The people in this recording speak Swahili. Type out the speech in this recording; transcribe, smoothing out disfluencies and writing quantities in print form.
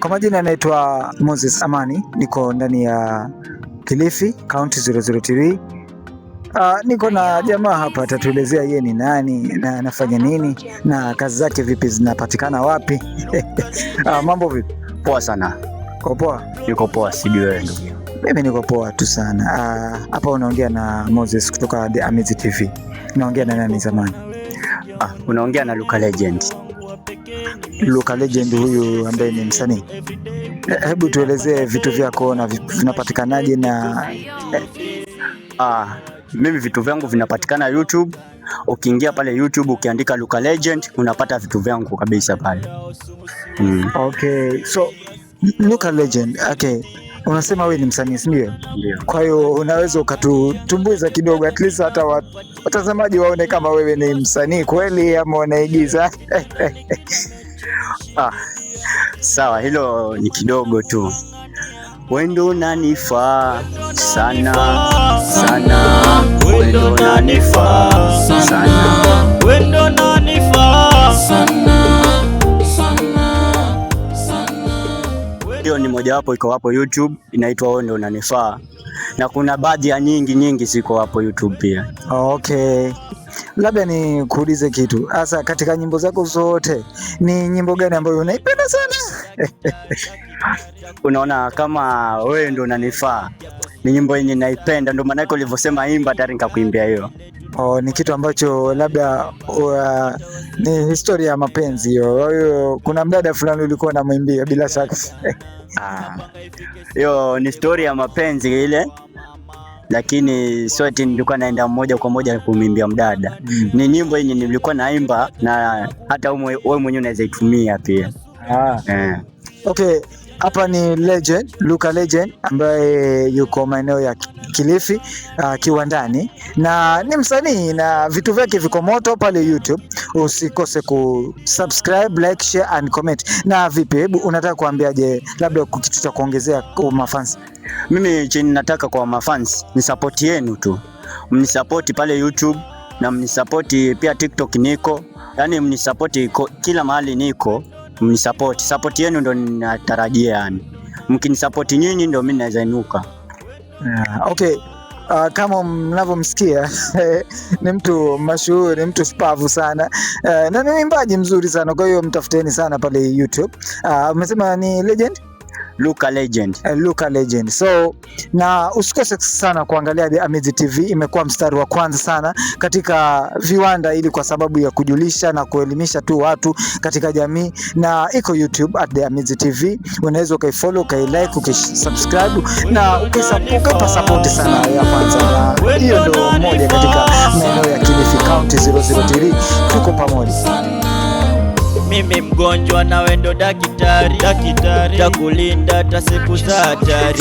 Kwa majina naitwa Moses Amani, niko ndani ya Kilifi County 003. Niko na jamaa hapa, atatuelezea yeye ni nani na anafanya nini na kazi zake vipi, zinapatikana wapi? Mambo vipi? Poa sana. Uko poa? Niko poa, sijui wewe ndugu. Mimi niko poa tu sana. Hapa unaongea na Moses kutoka The Amazing TV. Naongea na nani zamani? Unaongea na Luka Legend. Luka Legend huyu ambaye ni msanii. Hebu tuelezee vitu vyako na vinapatikanaje na mimi vitu vyangu vinapatikana YouTube. Ukiingia pale YouTube ukiandika Luka Legend unapata vitu vyangu kabisa pale. Okay, so Luka Legend, okay. Unasema wewe ni msanii, si ndio? Ndio. Kwa hiyo unaweza ukatutumbuiza kidogo, at least hata watazamaji waone kama wewe ni msanii kweli ama unaigiza. Sawa, hilo ni kidogo tu. Wendo unanifaa sana sana, wendo unanifaa sana, wendo unanifaa sana sana. Hiyo ni mojawapo iko hapo YouTube, inaitwa Wendo Unanifaa, na kuna baadhi ya nyingi ziko hapo YouTube pia. Okay. Labda ni kuulize kitu. Sasa katika nyimbo zako zote ni nyimbo gani ambayo unaipenda sana? Unaona, kama Wewe Ndo Unanifaa ni nyimbo yenye naipenda, ndio maana yake ulivyosema imba tayari nikakuimbia hiyo. Ni kitu ambacho labda ni historia ya mapenzi hiyo. Kuna mdada fulani ulikuwa unamwimbia bila shaka. Hiyo ni story ya mapenzi ile, lakini sote nilikuwa naenda moja kwa moja kumwimbia mdada. Ni nyimbo yenye nilikuwa naimba na hata wewe mwenyewe unaweza itumia pia. Okay, hapa ni Legend, Luka Legend ambaye yuko maeneo ya Kilifi Kiwandani, na ni msanii na vitu vyake viko moto pale YouTube. Usikose kusubscribe, like, share and comment. Na vipi, hebu unataka kuambiaje, labda kitu cha kuongezea kwa mafans? Mimi chini nataka kwa mafans ni support yenu tu. Mnisupport pale YouTube na mnisupport pia TikTok niko. Yaani mnisupport kila mahali niko. Support yenu ndo ninatarajia yani. Mkinisupport nyinyi ndo mimi naweza inuka. Okay. Kama mnavyomsikia ni mtu mashuhuri, ni mtu shupavu sana, na ni mwimbaji mzuri sana. Kwa hiyo mtafuteni sana pale YouTube. Umesema ni Legend? Luka Legend. Luka Legend. So, na usikose sana kuangalia The Amazing TV. Imekuwa mstari wa kwanza sana katika viwanda, ili kwa sababu ya kujulisha na kuelimisha tu watu katika jamii, na iko YouTube at The Amazing TV. Unaweza ukaifollow, ukailike, ukisubscribe na ukaipa support sana ya kwanza. Na hiyo ndio moja katika maeneo ya Kilifi County 003. Tuko pamoja. Mimi mgonjwa na wewe ndo daktari, takulinda hata siku za hatari.